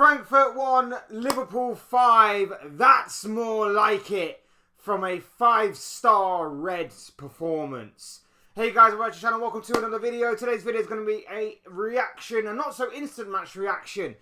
Frankfurt 1, Liverpool 5. That's more like it from a 5-star Reds performance. Hey guys, welcome to the channel. Welcome to another video. Today's video is going to be a reaction, a not so instant match reaction,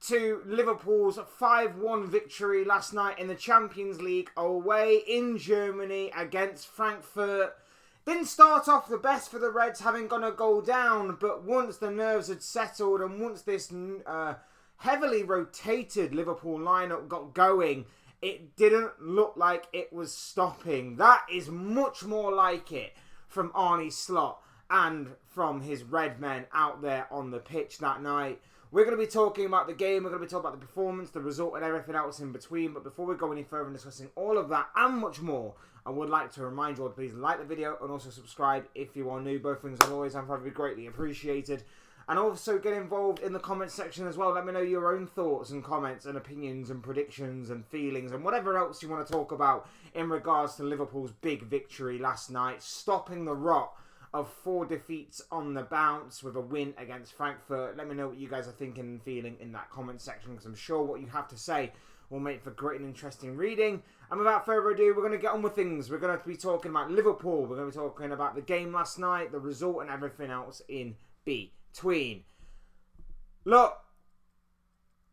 to Liverpool's 5-1 victory last night in the Champions League away in Germany against Frankfurt. Didn't start off the best for the Reds, having gone a goal down, but once the nerves had settled and once this heavily rotated Liverpool lineup got going, it didn't look like it was stopping. That is much more like it from Arne Slot and from his Red men out there on the pitch that night. We're going to be talking about the game, we're going to be talking about the performance, the result and everything else in between. But before we go any further in discussing all of that and much more, I would like to remind you all to please like the video and also subscribe if you are new. Both things are always and probably greatly appreciated. And also get involved in the comment section as well. Let me know your own thoughts and comments and opinions and predictions and feelings and whatever else you want to talk about in regards to Liverpool's big victory last night, stopping the rot of 4 defeats on the bounce with a win against Frankfurt. Let me know what you guys are thinking and feeling in that comment section, because I'm sure what you have to say will make for great and interesting reading. And without further ado, we're going to get on with things. We're going to be talking about Liverpool. We're going to be talking about the game last night, the result and everything else in between. Look,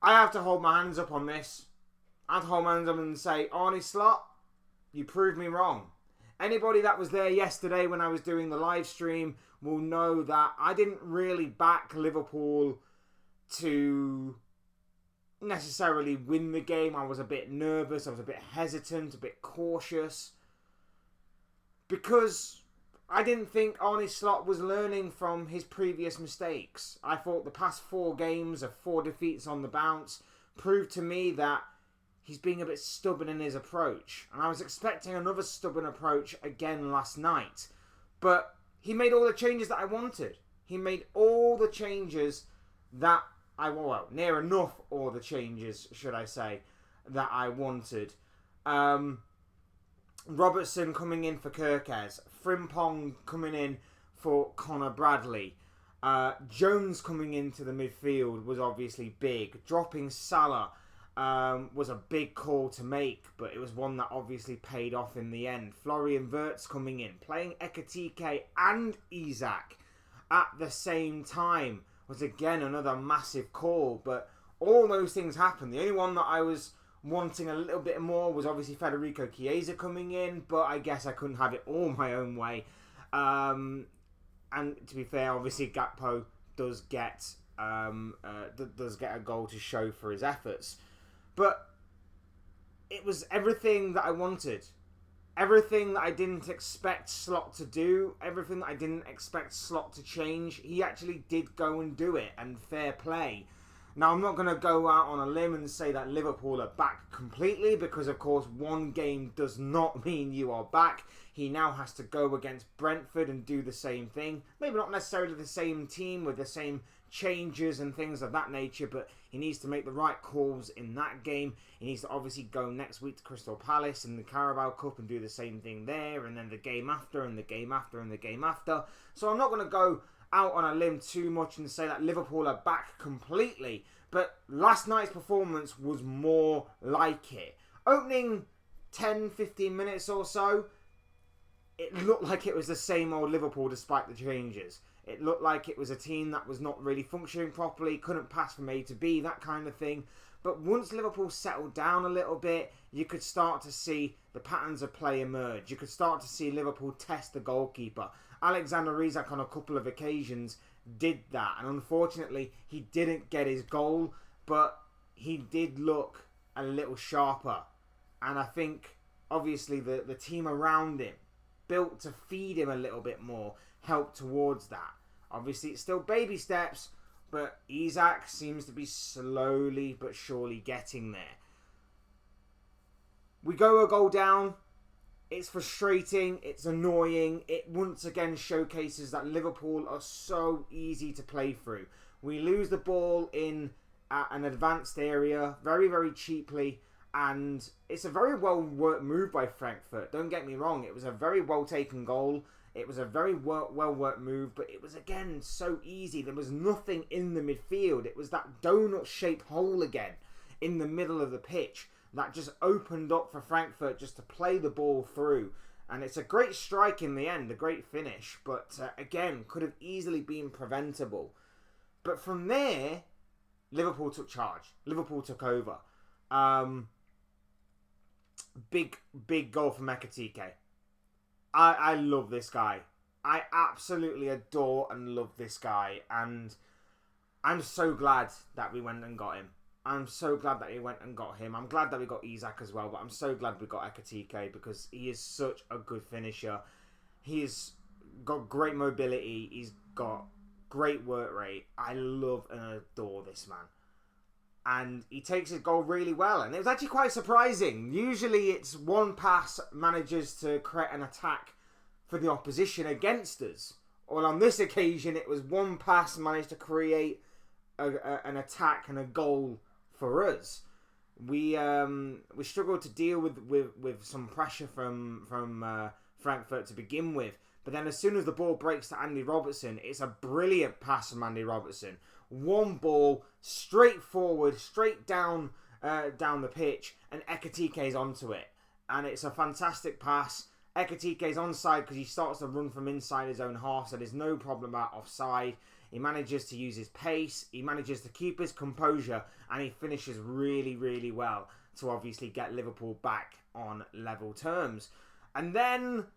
I have to hold my hands up on this. I have to hold my hands up and say, Arne Slot, you proved me wrong. Anybody that was there yesterday when I was doing the live stream will know that I didn't really back Liverpool to necessarily win the game. I was a bit nervous, I was a bit hesitant, a bit cautious, because I didn't think Arne Slot was learning from his previous mistakes. I thought the past 4 games of 4 defeats on the bounce proved to me that he's being a bit stubborn in his approach. And I was expecting another stubborn approach again last night. But he made all the changes that I wanted. He made all the changes that well, near enough all the changes, should I say, that I wanted. Robertson coming in for Kirkes. Frimpong coming in for Connor Bradley. Jones coming into the midfield was obviously big. Dropping Salah was a big call to make, but it was one that obviously paid off in the end. Florian Wirtz coming in, playing Ekitike and Isak at the same time was again another massive call, but all those things happened. The only one that I was wanting a little bit more was obviously Federico Chiesa coming in, but I guess I couldn't have it all my own way. And to be fair, obviously Gakpo does get a goal to show for his efforts. But it was everything that I wanted. Everything that I didn't expect Slot to do. Everything that I didn't expect Slot to change. He actually did go and do it, and fair play. Now, I'm not going to go out on a limb and say that Liverpool are back completely, because, of course, one game does not mean you are back. He now has to go against Brentford and do the same thing. Maybe not necessarily the same team with the same changes and things of that nature, but he needs to make the right calls in that game. He needs to obviously go next week to Crystal Palace in the Carabao Cup and do the same thing there, and then the game after, and the game after, and the game after. So I'm not going to go out on a limb too much and say that Liverpool are back completely, but last night's performance was more like it. Opening 10-15 minutes or so, it looked like it was the same old Liverpool despite the changes. It looked like it was a team that was not really functioning properly, couldn't pass from A to B, that kind of thing. But once Liverpool settled down a little bit, you could start to see the patterns of play emerge. You could start to see Liverpool test the goalkeeper. Alexander Isak on a couple of occasions did that, and unfortunately he didn't get his goal, but he did look a little sharper. And I think obviously the team around him, built to feed him a little bit more, helped towards that. Obviously it's still baby steps, but Isak seems to be slowly but surely getting there. We go a goal down. It's frustrating, it's annoying. It once again showcases that Liverpool are so easy to play through. We lose the ball in an advanced area very, very cheaply, and it's a very well worked move by Frankfurt. Don't get me wrong, it was a very well taken goal. It was a very well-worked move, but it was, again, so easy. There was nothing in the midfield. It was that donut-shaped hole again in the middle of the pitch that just opened up for Frankfurt just to play the ball through. And it's a great strike in the end, a great finish, but again, could have easily been preventable. But from there, Liverpool took charge. Liverpool took over. Big goal from Ekitike. I love this guy. I absolutely adore and love this guy. And I'm so glad that we went and got him. I'm so glad that we went and got him. I'm glad that we got Isak as well, but I'm so glad we got Ekitike because he is such a good finisher. He's got great mobility. He's got great work rate. I love and adore this man. And he takes his goal really well. And it was actually quite surprising. Usually it's one pass manages to create an attack for the opposition against us. Well, on this occasion, it was one pass managed to create an attack and a goal for us. We struggled to deal with some pressure from Frankfurt to begin with. But then as soon as the ball breaks to Andy Robertson, it's a brilliant pass from Andy Robertson. One ball, straight forward, straight down the pitch, and Ekitike's onto it. And it's a fantastic pass. Ekitike's onside because he starts to run from inside his own half, so there's no problem about offside. He manages to use his pace, he manages to keep his composure, and he finishes really, really well to obviously get Liverpool back on level terms. And then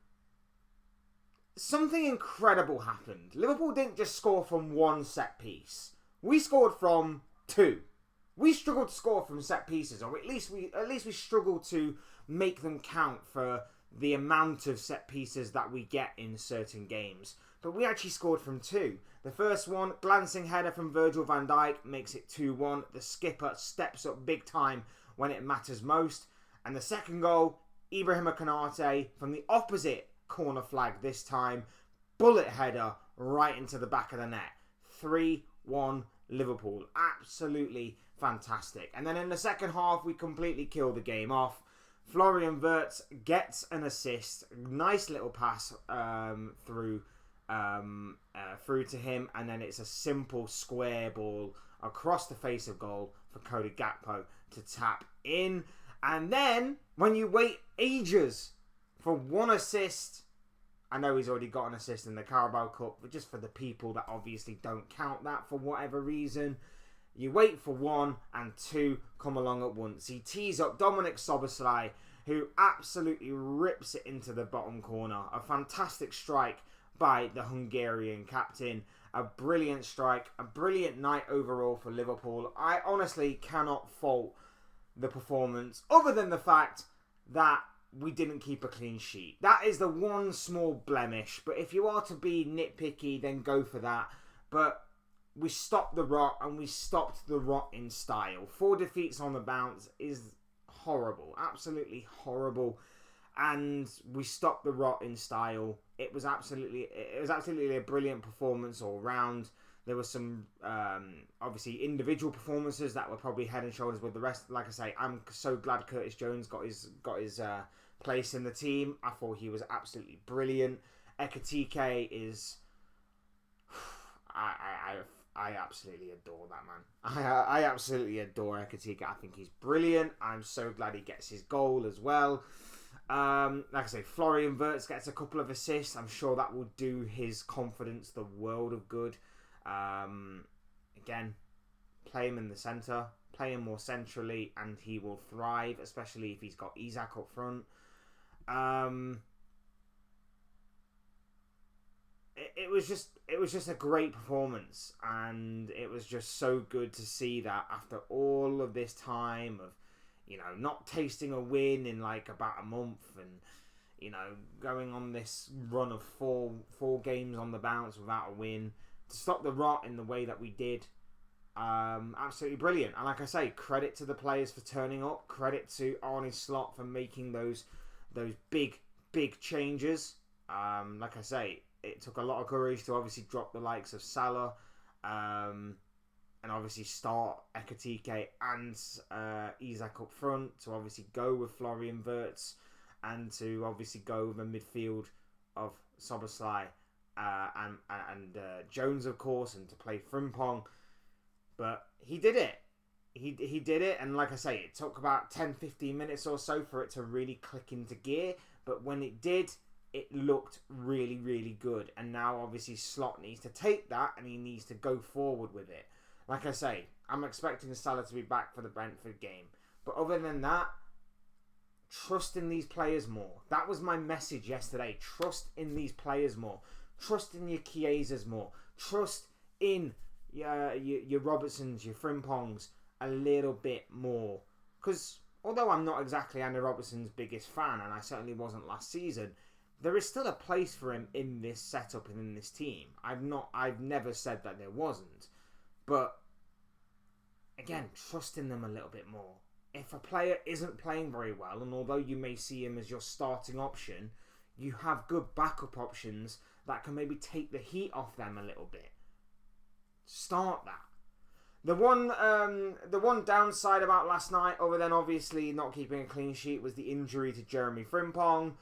something incredible happened. Liverpool didn't just score from one set piece. We scored from two. We struggled to score from set pieces, or at least we struggled to make them count for the amount of set pieces that we get in certain games. But we actually scored from two. The first one, glancing header from Virgil van Dijk, makes it 2-1. The skipper steps up big time when it matters most. And the second goal, Ibrahim Konate from the opposite corner flag this time. Bullet header right into the back of the net. 3-1 Liverpool. Absolutely fantastic. And then in the second half, we completely kill the game off. Florian Wirtz gets an assist. Nice little pass through to him. And then it's a simple square ball across the face of goal for Cody Gakpo to tap in. And then, when you wait ages for one assist, I know he's already got an assist in the Carabao Cup, but just for the people that obviously don't count that for whatever reason, you wait for one and two come along at once. He tees up Dominic Szoboszlai, who absolutely rips it into the bottom corner. A fantastic strike by the Hungarian captain. A brilliant strike, a brilliant night overall for Liverpool. I honestly cannot fault the performance, other than the fact that we didn't keep a clean sheet. That is the one small blemish, but if you are to be nitpicky, then go for that. But we stopped the rot, and we stopped the rot in style. 4 defeats on the bounce is horrible, absolutely horrible, and we stopped the rot in style. It was absolutely a brilliant performance all round. There were some obviously individual performances that were probably head and shoulders with the rest. Like I say, I'm so glad Curtis Jones got his place in the team. I thought he was absolutely brilliant. Ekitike is, I absolutely adore that man. I absolutely adore Ekitike. I think he's brilliant. I'm so glad he gets his goal as well. Like I say, Florian Wirtz gets a couple of assists. I'm sure that will do his confidence the world of good. Again, play him in the centre, play him more centrally, and he will thrive, especially if he's got Isak up front. It was just a great performance, and it was just so good to see that after all of this time of, not tasting a win in like about a month, and going on this run of four games on the bounce without a win, to stop the rot in the way that we did, absolutely brilliant. And like I say, credit to the players for turning up, credit to Arne Slot for making those big changes. Like I say, it took a lot of courage to obviously drop the likes of Salah, and obviously start Ekitike and Isak up front, to obviously go with Florian Wirtz, and to obviously go with a midfield of Szoboszlai and Jones, of course, and to play Frimpong. But he did it. He did it, and like I say, it took about 10-15 minutes or so for it to really click into gear. But when it did, it looked really, really good. And now, obviously, Slot needs to take that, and he needs to go forward with it. Like I say, I'm expecting Salah to be back for the Brentford game. But other than that, trust in these players more. That was my message yesterday. Trust in these players more. Trust in your Chiesas more. Trust in your Robertsons, your Frimpongs a little bit more. Because although I'm not exactly Andy Robertson's biggest fan, and I certainly wasn't last season, there is still a place for him in this setup and in this team. I've never said that there wasn't. But again, trust in them a little bit more. If a player isn't playing very well, and although you may see him as your starting option, you have good backup options that can maybe take the heat off them a little bit. Start that. The one downside about last night, other than obviously not keeping a clean sheet, was the injury to Jeremy Frimpong.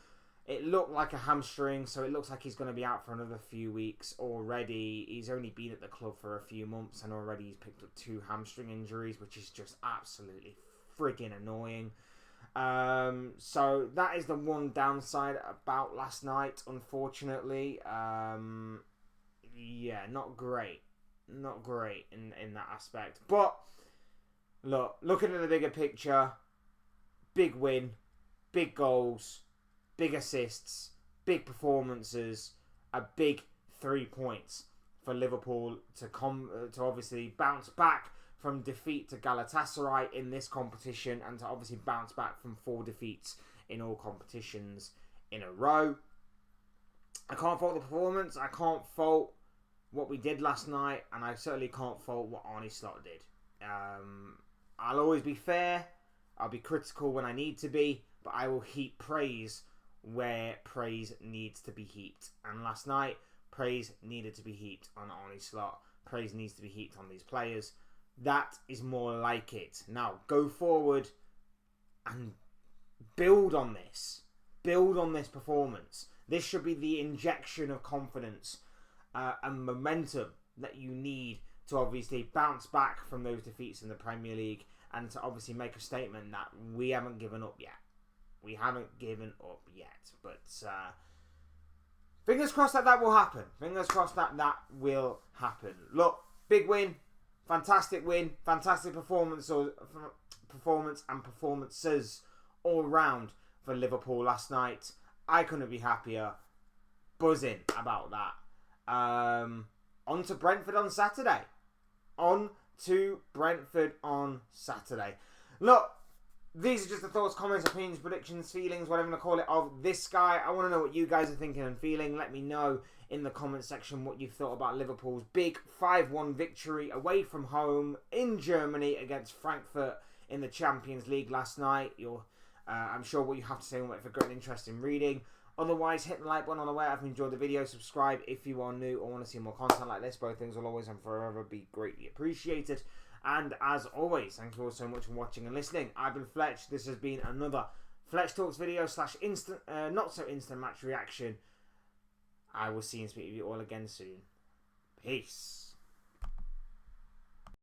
It looked like a hamstring, so it looks like he's going to be out for another few weeks already. He's only been at the club for a few months, and already he's picked up 2 hamstring injuries, which is just absolutely friggin' annoying. So that is the one downside about last night, unfortunately. Yeah, not great. Not great in that aspect. But, looking at the bigger picture, big win, big goals, big assists, big performances, a big 3 points for Liverpool to obviously bounce back from defeat to Galatasaray in this competition, and to obviously bounce back from 4 defeats in all competitions in a row. I can't fault the performance. I can't fault what we did last night, and I certainly can't fault what Arne Slot did. I'll always be fair. I'll be critical when I need to be, but I will heap praise where praise needs to be heaped. And last night, praise needed to be heaped on Arne Slot. Praise needs to be heaped on these players. That is more like it. Now, go forward and build on this. Build on this performance. This should be the injection of confidence and momentum that you need to obviously bounce back from those defeats in the Premier League, and to obviously make a statement that we haven't given up yet. We haven't given up yet. But fingers crossed that will happen. Fingers crossed that will happen. Look, big win. Fantastic win. Fantastic performance and performances all round for Liverpool last night. I couldn't be happier. Buzzing about that. On to Brentford on Saturday. Look, these are just the thoughts, comments, opinions, predictions, feelings, whatever you call it, of this guy. I want to know what you guys are thinking and feeling. Let me know in the comment section what you thought about Liverpool's big 5-1 victory away from home in Germany against Frankfurt in the Champions League last night. I'm sure what you have to say will make for great interest in reading. Otherwise, hit the like button on the way if you enjoyed the video. Subscribe if you are new or want to see more content like this. Both things will always and forever be greatly appreciated. And as always, thank you all so much for watching and listening. I've been Fletch. This has been another Fletch Talks video / instant, not so instant match reaction. I will see and speak with you all again soon. Peace.